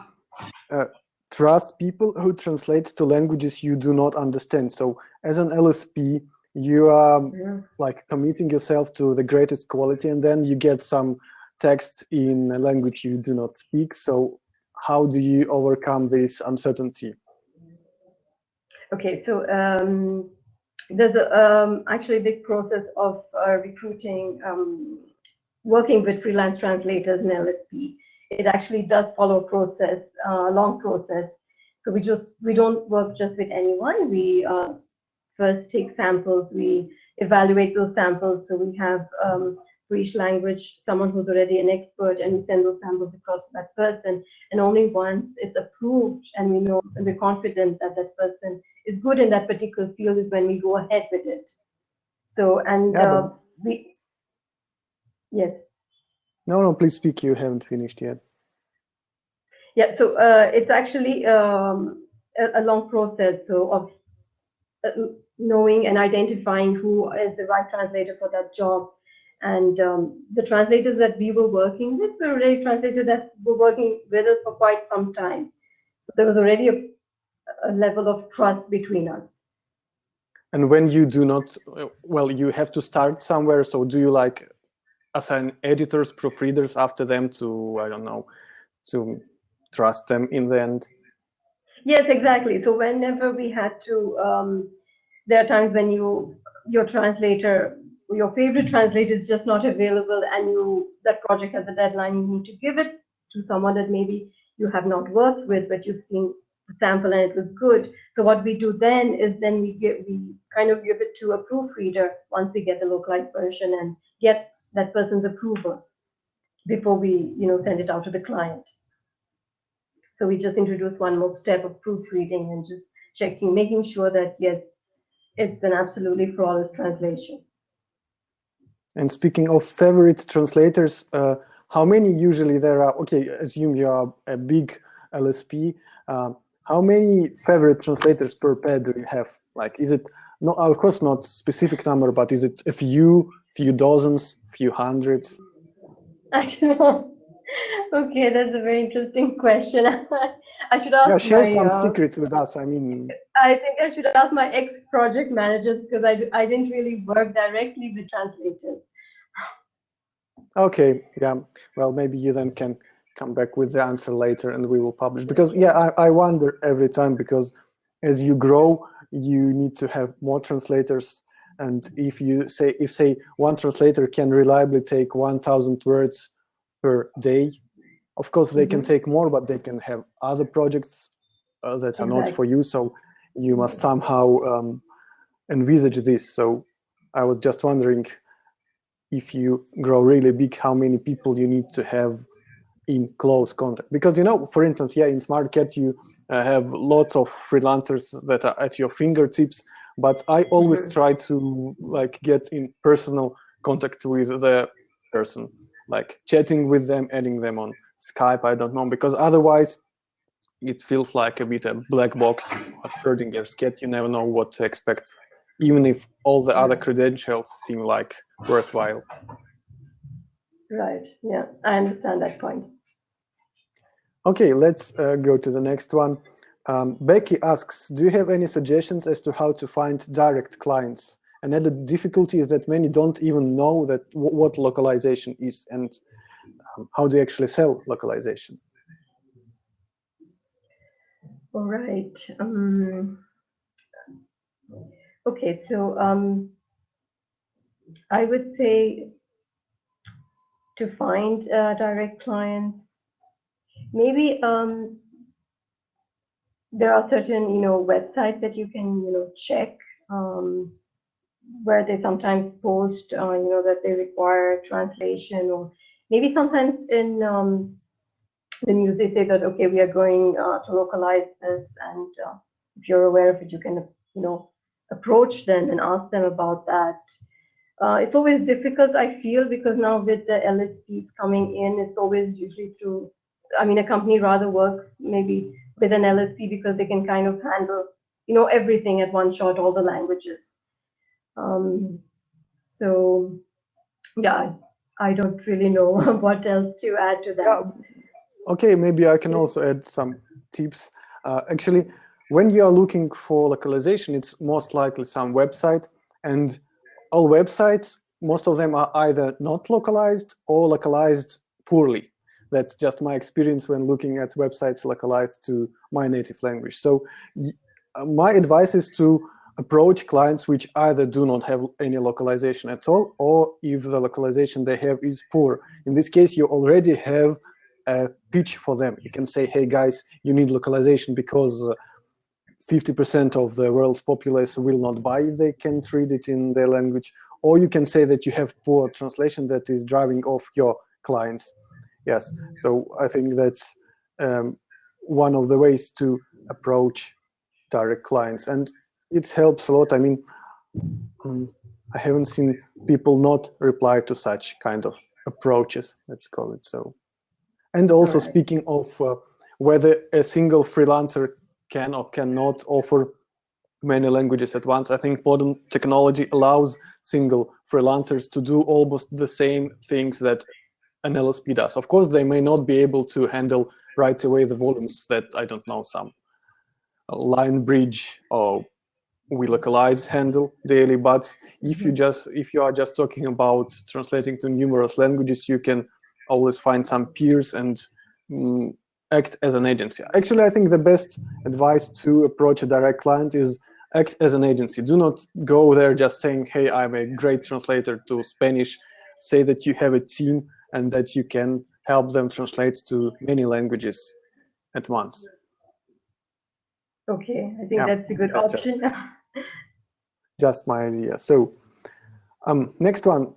trust people who translate to languages you do not understand? So as an LSP, you are like committing yourself to the greatest quality, and then you get some text in a language you do not speak. So how do you overcome this uncertainty? Okay, so there's actually a big process of recruiting, working with freelance translators in LSP. It actually does follow a process, a long process. So we don't work just with anyone. We first take samples, we evaluate those samples. So we have for each language someone who's already an expert, and we send those samples across to that person. And only once it's approved and we know and we're confident that that person is good in that particular field is when we go ahead with it. So, and we, yes. No, please speak. You haven't finished yet. Yeah, so it's actually a long process. So of knowing and identifying who is the right translator for that job. And the translators that we were working with were already translators that were working with us for quite some time. So there was already a level of trust between us. And when you do not, well, you have to start somewhere. So do you like assign editors, proofreaders after them to, I don't know, to trust them in the end? Yes, exactly. So whenever we had to, there are times when your translator, your favorite translator is just not available, and that project has a deadline. You need to give it to someone that maybe you have not worked with, but you've seen the sample and it was good. So what we do then is we kind of give it to a proofreader once we get the localized version and get that person's approval before we send it out to the client. So we just introduce one more step of proofreading and just checking, making sure that yes, it's an absolutely flawless translation. And speaking of favorite translators, how many usually there are? Okay, assume you are a big LSP. How many favorite translators per pair do you have? Like, is it no? Of course, not specific number, but is it a few dozens, few hundreds? I don't know. Okay, that's a very interesting question. I should ask share some secrets with us. I mean, I think I should ask my ex-project managers because I didn't really work directly with translators. Okay, yeah. Well, maybe you then can come back with the answer later and we will publish. Because, yeah, I wonder every time, because as you grow, you need to have more translators. And if say one translator can reliably take 1,000 words per day, of course they can take more, but they can have other projects that are not for you. So you must somehow envisage this. So I was just wondering, if you grow really big, how many people you need to have in close contact? Because, for instance, in SmartCat, you have lots of freelancers that are at your fingertips, but I always try to get in personal contact with the person, like chatting with them, adding them on Skype, I don't know, because otherwise it feels like a bit a black box, a Schrodinger's cat. You never know what to expect, even if all the other credentials seem like worthwhile. Right, yeah, I understand that point. Okay, let's go to the next one. Becky asks, do you have any suggestions as to how to find direct clients? And then the difficulty is that many don't even know that what localization is. And how do you actually sell localization? All right. Okay, so I would say to find direct clients, maybe there are certain websites that you can check, where they sometimes post that they require translation, or maybe sometimes in the news they say that, okay, we are going to localize this, and if you're aware of it, you can approach them and ask them about that. It's always difficult, I feel, because now with the LSPs coming in, it's always usually through, I mean, a company rather works maybe with an LSP because they can kind of handle, everything at one shot, all the languages. So yeah, I don't really know what else to add to that. Yeah. Okay, maybe I can also add some tips. Actually, when you are looking for localization, it's most likely some website, and all websites, most of them are either not localized or localized poorly. That's just my experience when looking at websites localized to my native language. So my advice is to approach clients which either do not have any localization at all, or if the localization they have is poor. In this case, you already have a pitch for them. You can say, hey guys, you need localization because 50% of the world's populace will not buy if they can't read it in their language. Or you can say that you have poor translation that is driving off your clients. Yes, so I think that's one of the ways to approach direct clients, and it helps a lot. I mean, I haven't seen people not reply to such kind of approaches, let's call it so. And also, speaking of whether a single freelancer can or cannot offer many languages at once, I think modern technology allows single freelancers to do almost the same things that an LSP does. Of course, they may not be able to handle right away the volumes that, I don't know, some line bridge or we localize handle daily, but if you are just talking about translating to numerous languages, you can always find some peers and act as an agency. Actually, I think the best advice to approach a direct client is act as an agency. Do not go there just saying, hey, I'm a great translator to Spanish. Say that you have a team and that you can help them translate to many languages at once. Okay, I think that's a good option. Just my idea. So next one,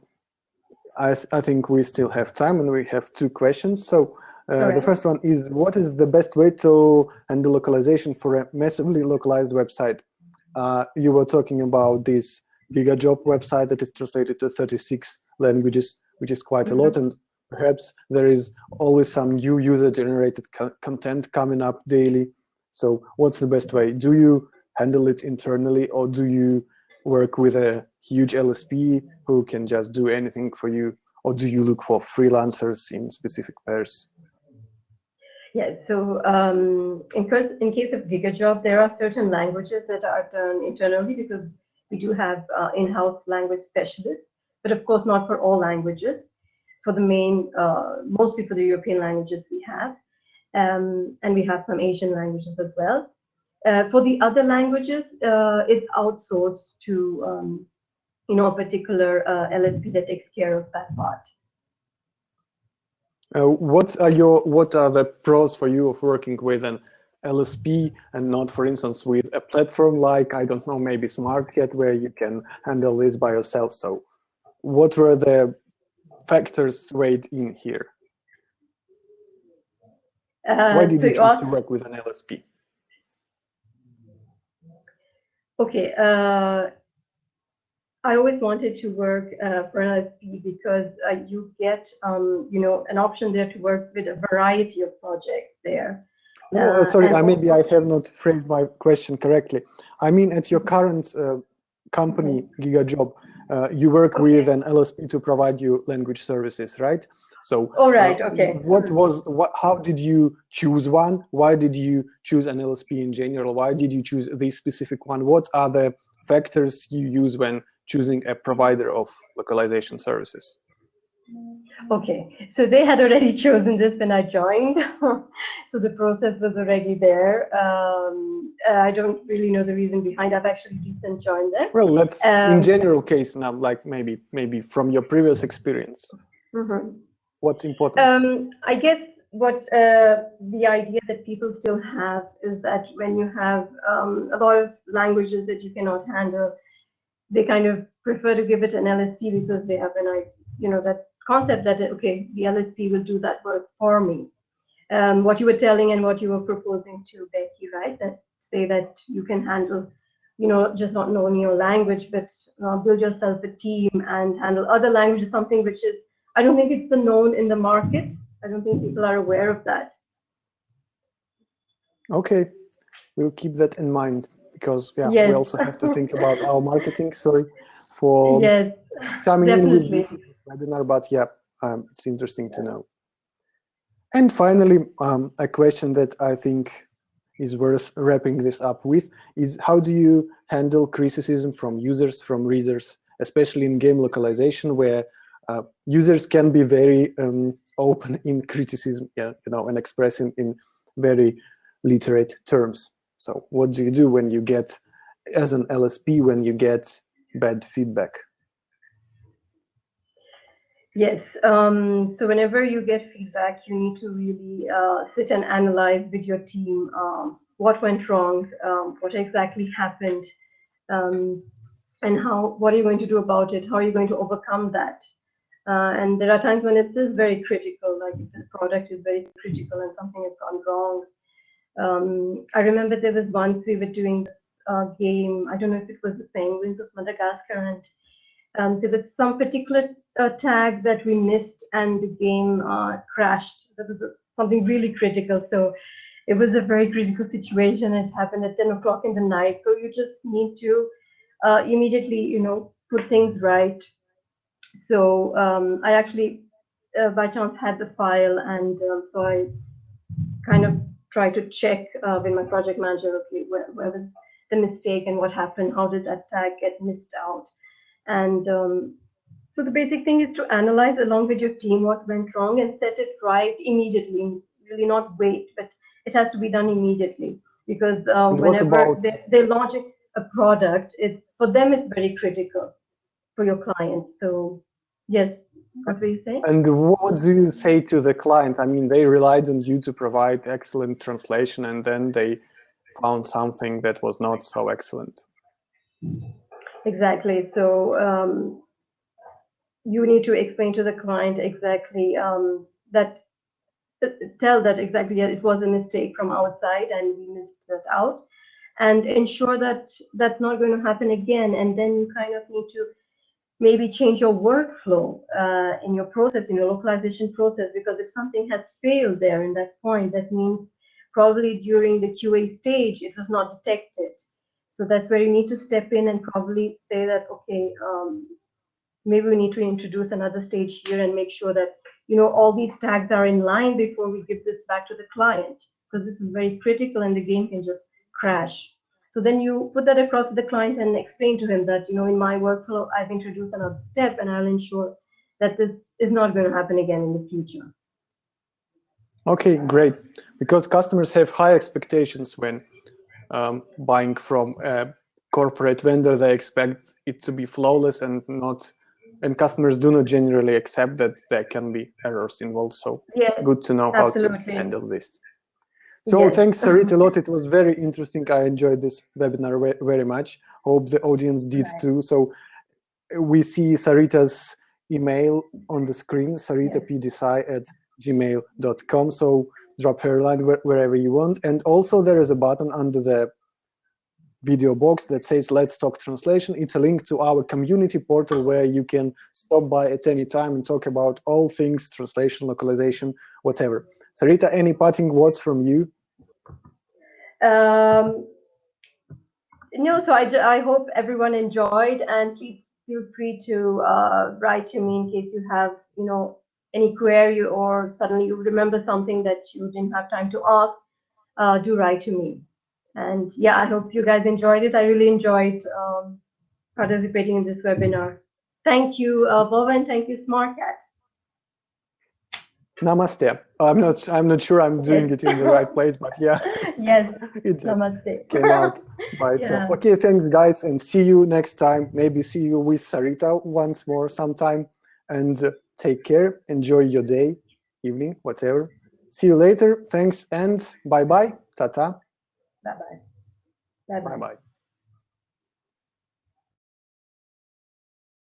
I think we still have time and we have 2 questions. So the first one is, what is the best way to handle localization for a massively localized website? You were talking about this GigaJob website that is translated to 36 languages, which is quite a lot, and perhaps there is always some new user-generated content coming up daily. So what's the best way? Do you handle it internally, or do you work with a huge LSP who can just do anything for you, or do you look for freelancers in specific pairs? Yes, so in case of GigaJob, there are certain languages that are done internally because we do have in-house language specialists, but of course not for all languages. For the main, mostly for the European languages we have, and we have some Asian languages as well. For the other languages, it's outsourced to a particular LSP that takes care of that part. What are the pros for you of working with an LSP and not, for instance, with a platform like, I don't know, maybe SmartCat, where you can handle this by yourself? So what were the factors weighed in here? Why did you choose to work with an LSP? Okay, I always wanted to work for an LSP because you get, an option there to work with a variety of projects there. Sorry, maybe I have not phrased my question correctly. I mean, at your current company, GigaJob, you work with an LSP to provide you language services, right? So, okay. How did you choose one? Why did you choose an LSP in general? Why did you choose this specific one? What are the factors you use when choosing a provider of localization services? Okay, so they had already chosen this when I joined, so the process was already there. I don't really know the reason behind. I've actually recently joined them. Well, let's in Um, general case now, like maybe from your previous experience, mhm. what's important? I guess what the idea that people still have is that when you have a lot of languages that you cannot handle, they kind of prefer to give it an LSP because they have that concept that okay, the LSP will do that work for me. What you were telling and what you were proposing to Becky, right? That say that you can handle, just not knowing your language, but build yourself a team and handle other languages, something which is, I don't think it's known in the market. I don't think people are aware of that. Okay, we'll keep that in mind because yeah, we Yes. also have to think about our marketing. Sorry for Yes, coming in with this definitely. webinar, but yeah, it's interesting to know. And finally, a question that I think is worth wrapping this up with is how do you handle criticism from users, from readers, especially in game localization, where users can be very open in criticism, yeah, and expressing in very literate terms. So what do you do when you get, as an LSP, when you get bad feedback? Yes. So whenever you get feedback, you need to really sit and analyze with your team what went wrong, what exactly happened, um, and what are you going to do about it? How are you going to overcome that? And there are times when it is very critical, like if the product is very critical and something has gone wrong. I remember there was once we were doing this game. I don't know if it was the Penguins of Madagascar, and there was some particular tag that we missed, and the game crashed. That was something really critical. So it was a very critical situation. It happened at 10 o'clock in the night. So you just need to immediately, put things right. So I actually, by chance, had the file, and so I kind of try to check with my project manager, okay, where was the mistake and what happened? How did that tag get missed out? And so the basic thing is to analyze along with your team what went wrong and set it right immediately. Really not wait, but it has to be done immediately because And what whenever about they launch a product, it's for them it's very critical for your clients. So yes, what were you saying? And what do you say to the client? I mean, they relied on you to provide excellent translation, and then they found something that was not so excellent. Exactly. So you need to explain to the client exactly that tell that exactly, yeah, it was a mistake from outside and we missed that out, and ensure that that's not going to happen again. And then you kind of need to maybe change your workflow in your process, in your localization process, because if something has failed there in that point, that means probably during the QA stage it was not detected. So that's where you need to step in and probably say that, okay, maybe we need to introduce another stage here and make sure that all these tags are in line before we give this back to the client, because this is very critical and the game can just crash. So then you put that across to the client and explain to him that in my workflow I've introduced another step and I'll ensure that this is not going to happen again in the future. Okay, great. Because customers have high expectations when buying from a corporate vendor. They expect it to be flawless and customers do not generally accept that there can be errors involved. So Yes, good to know how to absolutely. handle this. So Yes. thanks, Sarita, a lot. It was very interesting. I enjoyed this webinar very much. Hope the audience did Right. too. So we see Sarita's email on the screen, saritapdesai@gmail.com. So drop her line wherever you want. And also there is a button under the video box that says Let's Talk Translation. It's a link to our community portal where you can stop by at any time and talk about all things translation, localization, whatever. Sarita, any parting words from you? No, so I hope everyone enjoyed, and please feel free to write to me in case you have, any query or suddenly you remember something that you didn't have time to ask. Do write to me. And yeah, I hope you guys enjoyed it. I really enjoyed participating in this webinar. Thank you, Bova, and thank you, SmartCat. Namaste. I'm not sure I'm doing it in the right place, but yeah, Yes, it just namaste. came out by itself. Yeah. Okay, thanks guys, and see you next time. Maybe see you with Sarita once more sometime. And take care. Enjoy your day, evening, whatever. See you later. Thanks and bye bye. Ta ta. Bye bye. Bye Bye bye. bye.